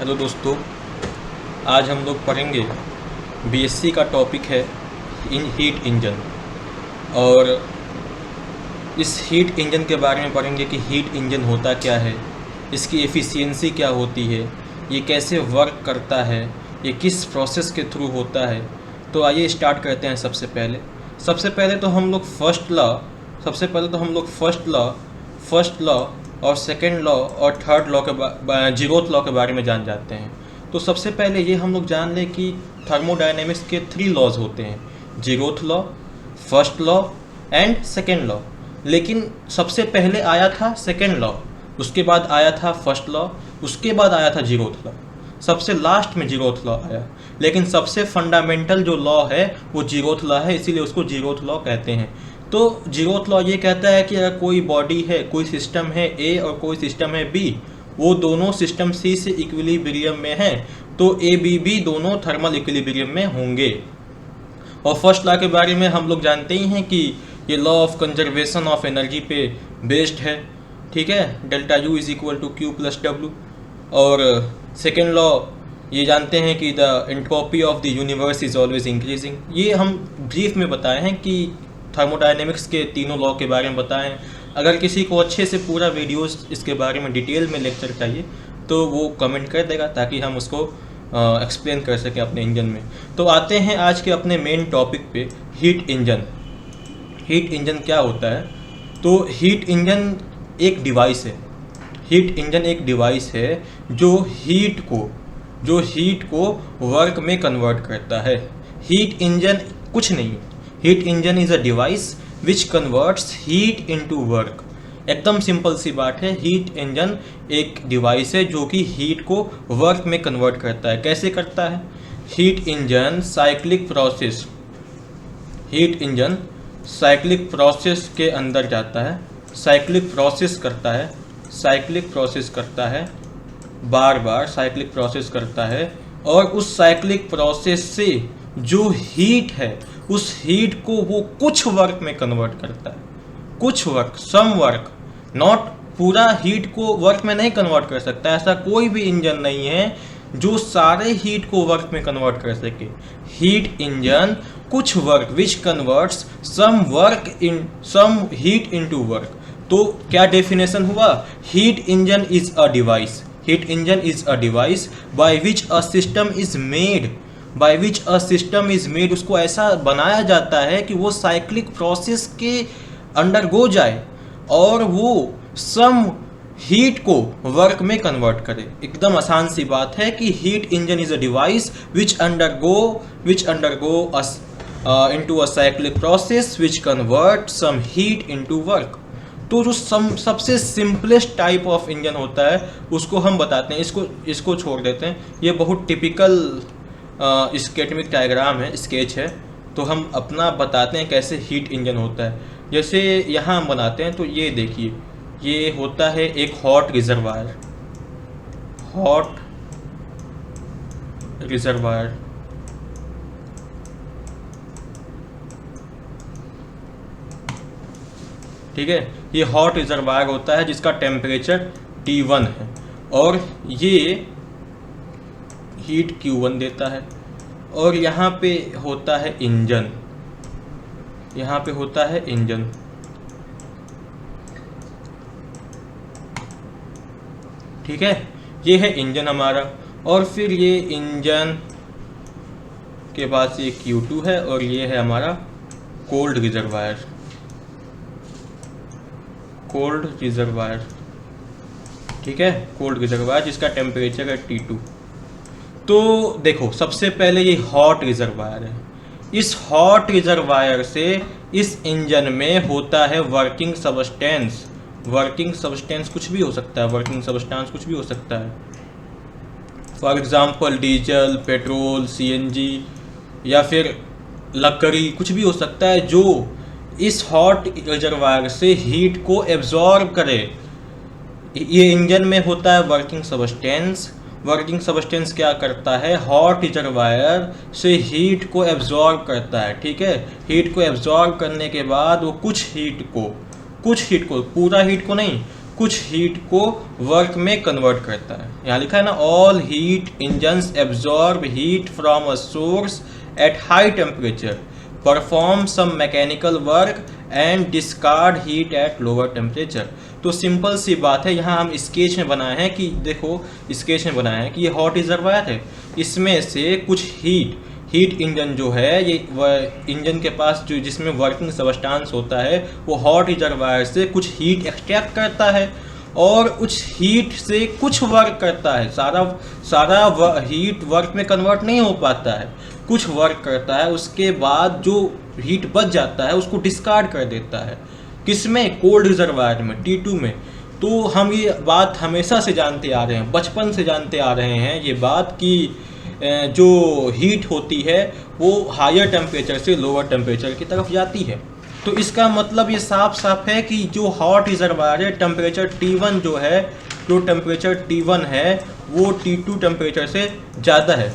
Hello दोस्तों, आज हम लोग पढ़ेंगे बीएससी का टॉपिक है हीट इंजन। और इस हीट इंजन के बारे में पढ़ेंगे कि हीट इंजन होता क्या है, इसकी एफिशिएंसी क्या होती है, ये कैसे वर्क करता है, ये किस प्रोसेस के थ्रू होता है। तो आइए स्टार्ट करते हैं। सबसे पहले तो हम लोग फर्स्ट लॉ और सेकेंड लॉ और थर्ड लॉ के जीरोथ लॉ के बारे में जाते हैं। तो सबसे पहले ये हम लोग जान लें कि थर्मोडायनेमिक्स के 3 लॉज होते हैं, zeroth law, first law and second law. लेकिन सबसे पहले आया था सेकेंड लॉ, उसके बाद आया था फर्स्ट लॉ, उसके बाद आया था जीरोथ लॉ, सबसे लास्ट में जीरोथ लॉ आया। लेकिन सबसे फंडामेंटल जो लॉ है वो जीरोथ लॉ है, इसीलिए उसको जीरोथ लॉ कहते हैं। तो जीरोथ लॉ ये कहता है कि अगर कोई बॉडी है, कोई सिस्टम है ए और कोई सिस्टम है बी, वो दोनों सिस्टम सी से इक्विलिब्रियम में हैं, तो ए बी भी दोनों थर्मल इक्विलिब्रियम में होंगे। और फर्स्ट लॉ के बारे में हम लोग जानते ही हैं कि ये law of conservation of energy पे बेस्ड है, ठीक है, delta U is equal to Q plus W. और सेकेंड लॉ ये जानते हैं कि the entropy of the universe is always increasing. ये हम ब्रीफ में बताए हैं कि थर्मोडायनेमिक्स के तीनों लॉ के बारे में बताएं। अगर किसी को अच्छे से पूरा वीडियोस इसके बारे में डिटेल में लेक्चर चाहिए तो वो कमेंट कर देगा ताकि हम उसको एक्सप्लेन कर सकें अपने इंजन में। तो आते हैं आज के अपने मेन टॉपिक पे, हीट इंजन। हीट इंजन क्या होता है? तो हीट इंजन एक डिवाइस है। हीट इंजन एक डिवाइस है जो हीट को वर्क में कन्वर्ट करता है। हीट इंजन कुछ नहीं, heat engine is a device which converts heat into work. एकदम सिंपल सी बात है, हीट इंजन एक डिवाइस है जो कि हीट को वर्क में कन्वर्ट करता है। कैसे करता है? हीट इंजन साइक्लिक प्रोसेस के अंदर जाता है, साइक्लिक प्रोसेस करता है, बार बार साइक्लिक प्रोसेस करता है, और उस साइक्लिक प्रोसेस से जो हीट है उस हीट को वो कुछ वर्क में कन्वर्ट करता है। कुछ वर्क, सम वर्क, नॉट पूरा हीट को वर्क में नहीं कन्वर्ट कर सकता। ऐसा कोई भी इंजन नहीं है जो सारे हीट को वर्क में कन्वर्ट कर सके। हीट इंजन कुछ work which converts some heat into work. तो क्या डेफिनेशन हुआ? Heat engine is a device by which a system is made, उसको ऐसा बनाया जाता है कि वो साइक्लिक प्रोसेस के अंडरगो जाए और वो सम हीट को वर्क में कन्वर्ट करे। एकदम आसान सी बात है कि heat engine is a device which undergo into a cyclic process which convert some heat into work। तो जो सबसे सिंपलेस्ट टाइप ऑफ इंजन होता है उसको हम बताते हैं। इसको छोड़ देते हैं, ये बहुत टिपिकल स्कीमेटिक डायग्राम है, स्केच है। तो हम अपना बताते हैं कैसे हीट इंजन होता है। जैसे यहाँ हम बनाते हैं, तो ये देखिए, ये होता है एक हॉट रिजर्वायर। ठीक है, ये हॉट रिजर्वायर होता है जिसका टेम्परेचर T1 है और ये हीट Q1 देता है। और यहाँ पे होता है इंजन, ठीक है, ये है इंजन हमारा। और फिर ये इंजन के बाद ये Q2 है और ये है हमारा कोल्ड रिजर्वायर, ठीक है, कोल्ड रिजर्वायर जिसका टेम्परेचर है T2। तो देखो, सबसे पहले ये हॉट रिजर्वायर है। इस हॉट रिजर्वायर से इस इंजन में होता है वर्किंग सब्सटेंस कुछ भी हो सकता है, for example diesel, petrol, CNG या फिर लकड़ी, कुछ भी हो सकता है जो इस हॉट रिजर्वायर से हीट को एब्जॉर्ब करे। ये इंजन में होता है वर्किंग सब्सटेंस क्या करता है? हॉट रिजर्वायर से हीट को एब्जॉर्ब करता है, ठीक है। हीट को एब्जॉर्ब करने के बाद वो कुछ हीट को, पूरा हीट को नहीं, कुछ हीट को वर्क में कन्वर्ट करता है। यहाँ लिखा है ना, all heat engines absorb heat from a source at high temperature, perform some mechanical work and discard heat at lower temperature. तो सिंपल सी बात है, यहाँ हम स्केच में बनाए हैं कि देखो, स्केच में बनाए हैं कि ये हॉट रिजर्वायर है, इसमें से कुछ हीट इंजन जो है, ये इंजन के पास जो जिसमें वर्किंग सबस्टांस होता है, वो हॉट रिजर्वायर से कुछ हीट एक्सट्रैक्ट करता है और उस हीट से कुछ वर्क करता है। सारा हीट वर्क में कन्वर्ट नहीं हो पाता है, कुछ वर्क करता है, उसके बाद जो हीट बच जाता है उसको डिस्कार्ड कर देता है। किसमें? कोल्ड रिजर्वायर में, T2 में। तो हम ये बात हमेशा से जानते आ रहे हैं, बचपन से जानते आ रहे हैं ये बात कि जो हीट होती है वो हायर टेम्परेचर से लोअर टेम्परेचर की तरफ जाती है। तो इसका मतलब ये साफ साफ है कि जो हॉट रिजर्वायर है, टेम्परेचर T1 जो है, जो टेम्परेचर T1 है वो T2 टेम्परेचर से ज़्यादा है,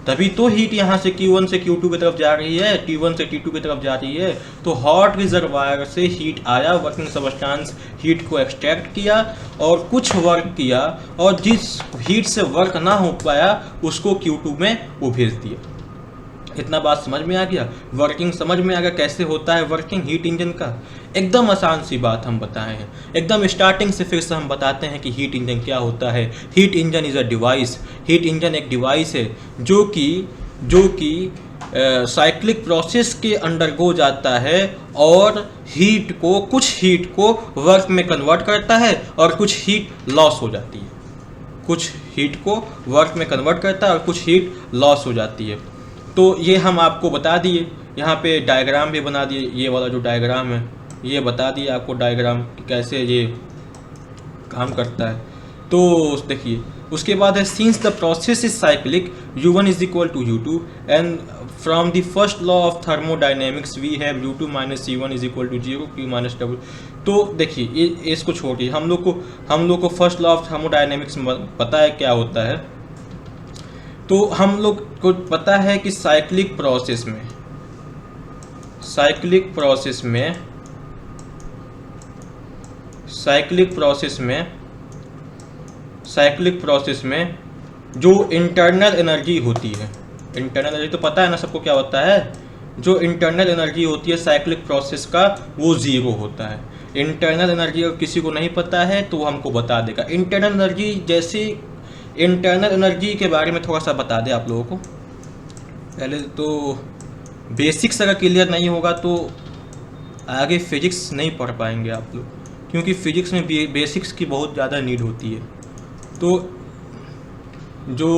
तभी तो हीट यहाँ से Q1 से Q2 की तरफ जा रही है, T1 से T2 की तरफ जा रही है। तो हॉट रिजर्वायर से हीट आया, वर्किंग सबस्टांस हीट को एक्सट्रैक्ट किया और कुछ वर्क किया, और जिस हीट से वर्क ना हो पाया उसको Q2 में वो भेज दिया। इतना बात समझ में आ गया? वर्किंग समझ में आ गया कैसे होता है वर्किंग हीट इंजन का? एकदम आसान सी बात हम बताए हैं, एकदम स्टार्टिंग से फिर से हम बताते हैं कि हीट इंजन क्या होता है। Heat engine is a device, heat engine एक डिवाइस है जो कि साइक्लिक प्रोसेस के अंडरगो जाता है और कुछ हीट को वर्क में कन्वर्ट करता है और कुछ हीट लॉस हो जाती है। कुछ हीट को वर्क में कन्वर्ट करता है और कुछ हीट लॉस हो जाती है। तो ये हम आपको बता दिए, यहाँ पे डायग्राम भी बना दिए, ये वाला जो डायग्राम है ये बता दिया आपको डायग्राम कि कैसे ये काम करता है। तो देखिए, उसके बाद है since the process is cyclic U1 is equal to U2 and from the first law of thermodynamics we have U2 minus C1 is equal to 0 Q minus W। तो देखिए, इसको छोड़िए, हम लोग को फर्स्ट लॉ ऑफ थर्मोडाइनेमिक्स पता है क्या होता है। तो हम लोग को पता है कि साइक्लिक प्रोसेस में जो इंटरनल एनर्जी होती है, इंटरनल एनर्जी तो पता है ना सबको क्या होता है, जो इंटरनल एनर्जी होती है साइक्लिक प्रोसेस का वो 0 होता है। इंटरनल एनर्जी अगर किसी को नहीं पता है तो वो हमको बता देगा। इंटरनल एनर्जी के बारे में थोड़ा सा बता दें आप लोगों को। पहले तो बेसिक्स अगर क्लियर नहीं होगा तो आगे फिजिक्स नहीं पढ़ पाएंगे आप लोग, क्योंकि फिजिक्स में बेसिक्स की बहुत ज़्यादा नीड होती है। तो जो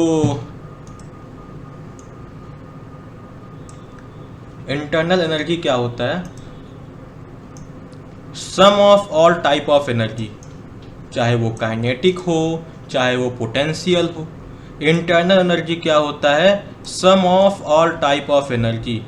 इंटरनल एनर्जी क्या होता है, sum of all type of energy, चाहे वो काइनेटिक हो चाहे वो पोटेंशियल हो। इंटरनल एनर्जी क्या होता है, sum of all type of energy,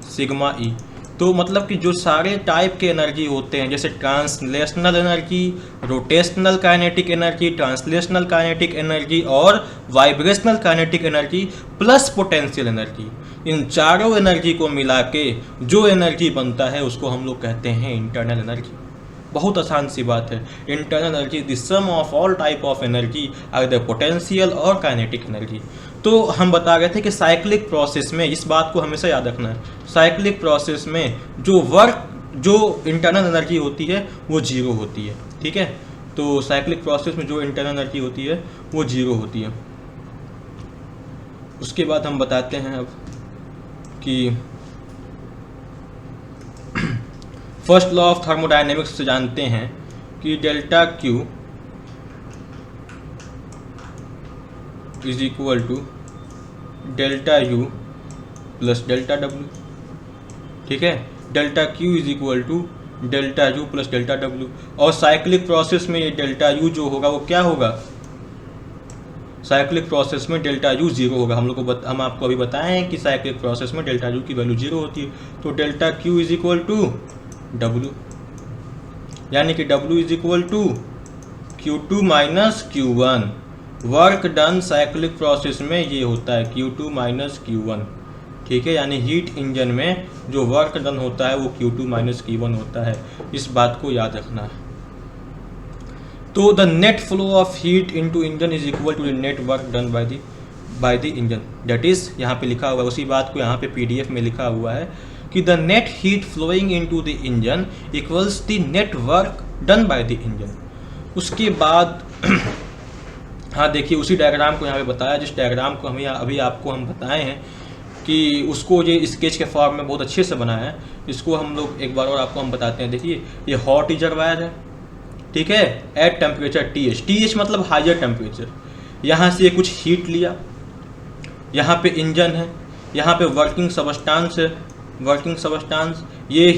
sigma E. तो मतलब कि जो सारे टाइप के एनर्जी होते हैं, जैसे translational energy, rotational kinetic energy, translational kinetic energy और vibrational kinetic energy plus potential energy, इन चारों एनर्जी को मिला के जो एनर्जी बनता है उसको हम लोग कहते हैं इंटरनल एनर्जी। बहुत आसान सी बात है, internal energy the sum of all type of energy either potential और काइनेटिक एनर्जी। तो हम बता रहे थे कि साइक्लिक प्रोसेस में, इस बात को हमेशा याद रखना है, साइक्लिक प्रोसेस में जो इंटरनल एनर्जी होती है वो 0 होती है। ठीक है, तो साइक्लिक प्रोसेस में जो इंटरनल एनर्जी होती है वो 0 होती है। उसके बाद हम बताते हैं अब कि फर्स्ट लॉ ऑफ थर्मोडायनेमिक्स से जानते हैं कि delta Q is equal to delta U plus delta W। ठीक है, delta Q is equal to delta U plus delta W। और साइक्लिक प्रोसेस में ये डेल्टा U जो होगा वो क्या होगा, साइक्लिक प्रोसेस में डेल्टा U 0 होगा। हम आपको अभी बताए हैं कि साइक्लिक प्रोसेस में डेल्टा U की वैल्यू 0 होती है। तो delta Q is equal to W, यानी कि W is equal to Q2 minus Q1। Work done cyclic process में ये होता है Q2 माइनस Q1। ठीक है, यानी हीट इंजन में जो वर्क डन होता है वो Q2 माइनस Q1 होता है। इस बात को याद रखना है। तो the net flow of heat into engine is equal to the net work done by the engine. That is यहाँ पे लिखा हुआ है, उसी बात को यहाँ पे PDF में लिखा हुआ है कि the net heat flowing into the engine equals the net work done by the engine. उसके बाद हाँ देखिए, उसी डायग्राम को यहाँ पे बताया, जिस डायग्राम को हम अभी आपको हम बताए हैं कि उसको ये स्केच के फॉर्म में बहुत अच्छे से बनाया है। इसको हम लोग एक बार और आपको हम बताते हैं। देखिए, ये हॉट रिजर्वायर है, ठीक है, एट टेम्परेचर TH मतलब हायर टेम्परेचर। यहाँ से कुछ हीट लिया, यहाँ पे इंजन है, यहाँ पे वर्किंग सबस्टांस है, वर्किंग सबस्टांस। ये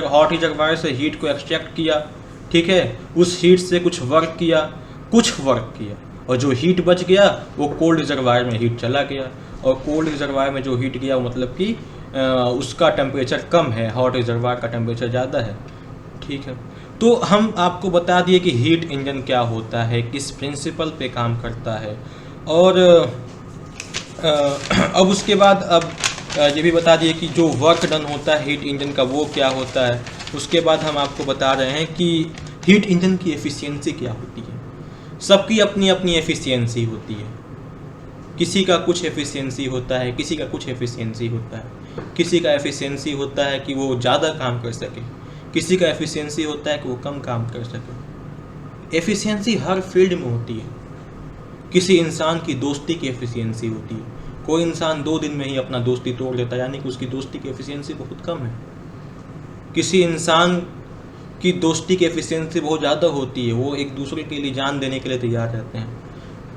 हॉट रिजर्वायर से हीट को एक्सट्रैक्ट किया, ठीक है, उस हीट से कुछ वर्क किया, और जो हीट बच गया वो कोल्ड रिजर्वायर में हीट चला गया, और कोल्ड रिजर्वायर में जो हीट गया वो मतलब कि उसका टेम्परेचर कम है, हॉट रिजर्वायर का टेम्परेचर ज़्यादा है, ठीक है। तो हम आपको बता दिए कि हीट इंजन क्या होता है, किस प्रिंसिपल पे काम करता है, और अब उसके बाद अब ये भी बता दिए कि जो वर्क डन होता है हीट इंजन का वो क्या होता है। उसके बाद हम आपको बता रहे हैं कि हीट इंजन की एफिशिएंसी क्या होती है। सबकी अपनी अपनी एफिशिएंसी होती है, किसी का कुछ एफिशिएंसी होता है, किसी का कुछ एफिशिएंसी होता है। किसी का एफिशिएंसी होता है कि वो ज़्यादा काम कर सके, किसी का एफिशिएंसी होता है कि वो कम काम कर सके। एफिशिएंसी हर फील्ड में होती है। किसी इंसान की दोस्ती की एफिशिएंसी होती है, कोई इंसान 2 दिन में ही अपना दोस्ती तोड़ देता है, यानी कि उसकी दोस्ती की एफिशिएंसी बहुत कम है। किसी इंसान की दोस्ती की एफिशिएंसी बहुत ज़्यादा होती है, वो एक दूसरे के लिए जान देने के लिए तैयार रहते हैं।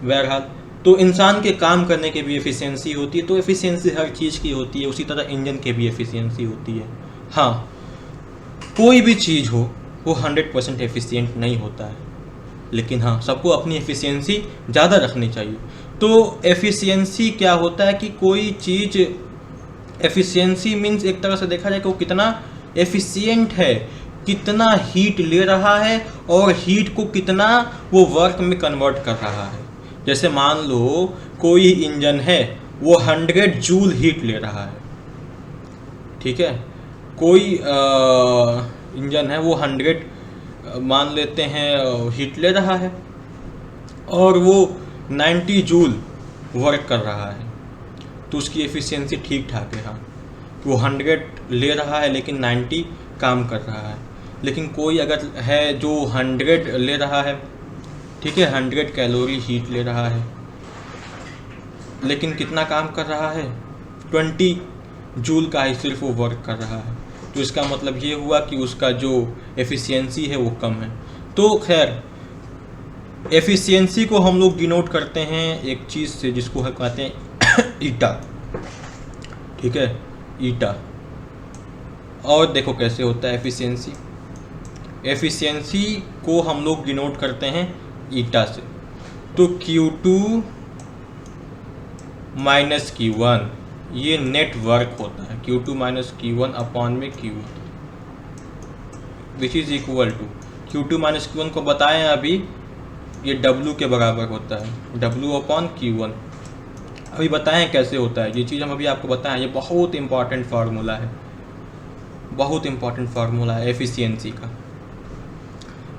बहरहाल, तो इंसान के काम करने की भी एफिशिएंसी होती है, तो एफिशिएंसी हर चीज़ की होती है। उसी तरह इंजन की भी एफिशिएंसी होती है। हाँ, कोई भी चीज़ हो वो 100% एफिशिएंट नहीं होता है, लेकिन हाँ, सबको अपनी एफिशिएंसी ज़्यादा रखनी चाहिए। तो एफिशिएंसी क्या होता है कि कोई चीज़, एफिशिएंसी मीन्स एक तरह से देखा जाए कि वो कितना एफिशिएंट है, कितना हीट ले रहा है, और हीट को कितना वो वर्क में कन्वर्ट कर रहा है। जैसे मान लो कोई इंजन है, वो 100 जूल हीट ले रहा है, ठीक है। कोई इंजन है वो 100 मान लेते हैं हीट ले रहा है, और वो 90 जूल वर्क कर रहा है, तो उसकी एफिशिएंसी ठीक ठाक है। हाँ, वो 100 ले रहा है लेकिन 90 काम कर रहा है। लेकिन कोई अगर है जो 100 ले रहा है, ठीक है, 100 कैलोरी हीट ले रहा है, लेकिन कितना काम कर रहा है, 20 जूल का ही सिर्फ वो वर्क कर रहा है, तो इसका मतलब ये हुआ कि उसका जो एफिशिएंसी है वो कम है। तो खैर, एफिशिएंसी को हम लोग डिनोट करते हैं एक चीज़ से जिसको हम कहते हैं ईटा, ठीक है, ईटा। और देखो कैसे होता है एफिशिएंसी। एफिशिएंसी को हम लोग डिनोट करते हैं ईटा से। तो Q2 माइनस Q1 ये नेट वर्क होता है, Q2 माइनस Q1 अपॉन में Q1, which is equal to Q2 minus Q1 को बताएं अभी, ये W के बराबर होता है, W अपॉन Q1। अभी बताएं कैसे होता है, ये चीज़ हम अभी आपको बताएं। ये बहुत इंपॉर्टेंट फार्मूला है, बहुत इंपॉर्टेंट फार्मूला है एफिशिएंसी का।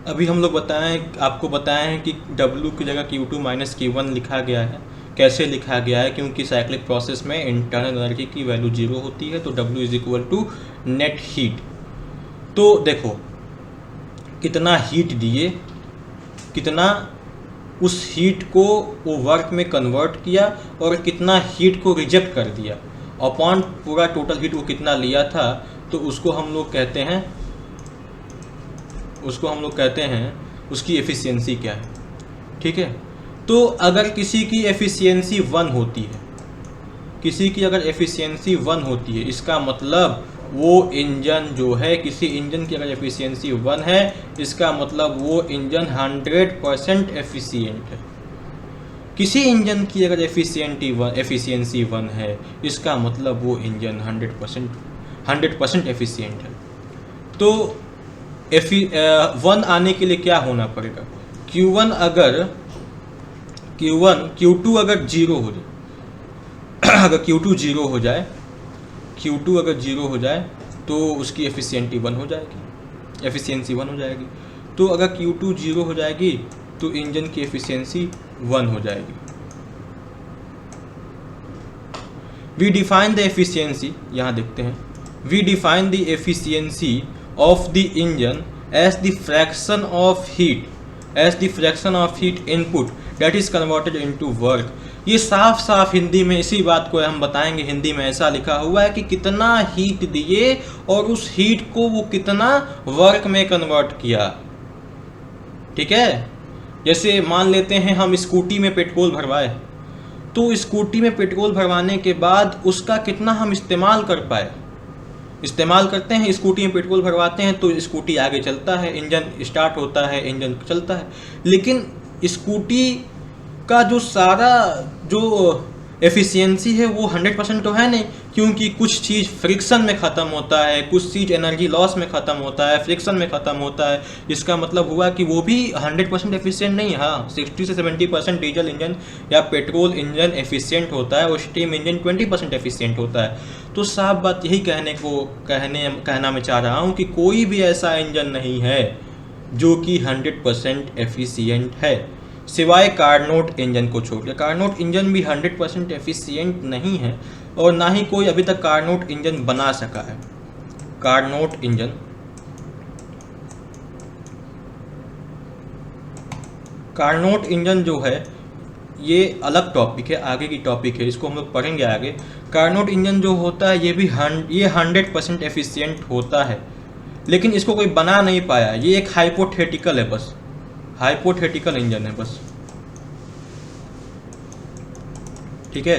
अभी हम लोग आपको बताएं हैं कि W की जगह Q2 माइनस Q1 लिखा गया है। कैसे लिखा गया है, क्योंकि साइक्लिक प्रोसेस में इंटरनल एनर्जी की वैल्यू 0 होती है, तो W is equal to net heat. तो देखो कितना हीट दिए, कितना उस हीट को वो वर्क में कन्वर्ट किया, और कितना हीट को रिजेक्ट कर दिया, अपॉन पूरा टोटल हीट वो कितना लिया था, तो उसको हम लोग कहते हैं उसकी एफिशिएंसी क्या है, ठीक है। तो अगर किसी की एफिशिएंसी 1 होती है, किसी की अगर एफिशिएंसी 1 होती है, इसका मतलब वो इंजन जो है, किसी इंजन की अगर एफिशिएंसी 1 है, इसका मतलब वो इंजन 100% एफिशिएंट है। किसी इंजन की अगर एफिशिएंसी 1 है, इसका मतलब वो इंजन 100% एफिशिएंट है। तो 1 आने के लिए क्या होना पड़ेगा, Q2 अगर 0 हो जाए, अगर Q2 0 हो जाए, Q2 अगर 0 हो जाए तो उसकी एफिशिएंसी 1 हो जाएगी। तो अगर Q2 0 हो जाएगी तो इंजन की एफिशिएंसी 1 हो जाएगी। वी डिफाइन द एफिशिएंसी, यहाँ देखते हैं, we define the efficiency of the engine as the fraction of heat input that is converted into work. ये साफ साफ हिंदी में इसी बात को हम बताएंगे। हिंदी में ऐसा लिखा हुआ है कि कितना हीट दिए और उस हीट को वो कितना वर्क में कन्वर्ट किया। ठीक है, जैसे मान लेते हैं हम स्कूटी में पेट्रोल भरवाए, तो स्कूटी में पेट्रोल भरवाने के बाद उसका कितना हम इस्तेमाल कर पाए। इस्तेमाल करते हैं, स्कूटी में पेट्रोल भरवाते हैं तो स्कूटी आगे चलता है, इंजन स्टार्ट होता है, इंजन चलता है। लेकिन स्कूटी का जो सारा जो एफिशिएंसी है वो 100% तो है नहीं, क्योंकि कुछ चीज़ फ्रिक्शन में ख़त्म होता है, कुछ चीज़ एनर्जी लॉस में ख़त्म होता है, फ्रिक्शन में ख़त्म होता है। इसका मतलब हुआ कि वो भी 100% एफिशिएंट नहीं है। हाँ, 60 से 70% डीजल इंजन या पेट्रोल इंजन एफिशिएंट होता है और स्टीम इंजन 20% एफिशिएंट होता है। तो साफ बात यही कहना मैं चाह रहा हूँ कि कोई भी ऐसा इंजन नहीं है जो कि 100% एफिशिएंट है, सिवाय कार्नोट इंजन को छोड़ के। कार्नोट इंजन भी 100% एफिशिएंट नहीं है और ना ही कोई अभी तक कार्नोट इंजन बना सका है। कार्नोट इंजन जो है ये अलग टॉपिक है, आगे की टॉपिक है, इसको हम लोग पढ़ेंगे आगे। कार्नोट इंजन जो होता है ये 100% एफिशिएंट होता है, लेकिन इसको कोई बना नहीं पाया। ये एक हाइपोथेटिकल है, बस हाइपोथेटिकल इंजन है बस। ठीक है,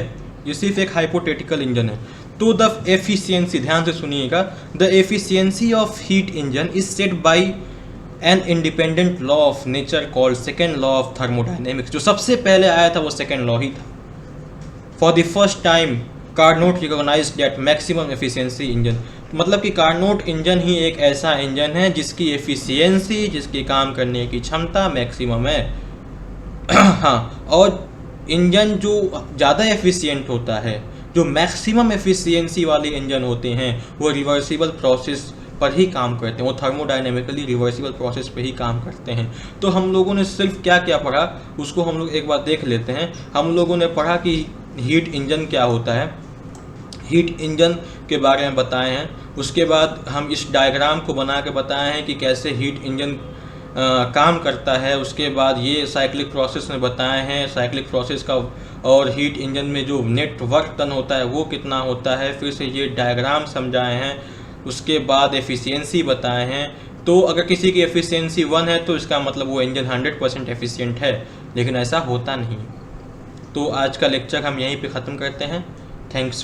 ये सिर्फ एक हाइपोथेटिकल इंजन है। तो द एफिशिएंसी, ध्यान से सुनिएगा, the efficiency of heat engine is set by an independent law of nature called second law of thermodynamics. जो सबसे पहले आया था वो सेकेंड लॉ ही था। For the first time Carnot recognized that maximum efficiency engine, मतलब कि कार्नोट इंजन ही एक ऐसा इंजन है जिसकी एफिशिएंसी, जिसकी काम करने की क्षमता मैक्सिमम है। हाँ, और इंजन जो ज़्यादा एफिशिएंट होता है, जो मैक्सिमम एफिशिएंसी वाले इंजन होते हैं, वो रिवर्सिबल प्रोसेस पर ही काम करते हैं, वो थर्मोडायनेमिकली रिवर्सिबल प्रोसेस पे ही काम करते हैं। तो हम लोगों ने सिर्फ क्या क्या पढ़ा उसको हम लोग एक बार देख लेते हैं। हम लोगों ने पढ़ा कि हीट इंजन क्या होता है, हीट इंजन के बारे में बताए हैं। उसके बाद हम इस डायग्राम को बना के बताए हैं कि कैसे हीट इंजन काम करता है। उसके बाद ये साइक्लिक प्रोसेस में बताए हैं, साइक्लिक प्रोसेस का और हीट इंजन में जो नेट वर्क टन होता है वो कितना होता है, फिर से ये डायग्राम समझाए हैं। उसके बाद एफिशिएंसी बताए हैं। तो अगर किसी की एफिशिएंसी 1 है तो इसका मतलब वो इंजन 100% एफिशिएंट है, लेकिन ऐसा होता नहीं। तो आज का लेक्चर हम यहीं पे ख़त्म करते हैं। थैंक्स।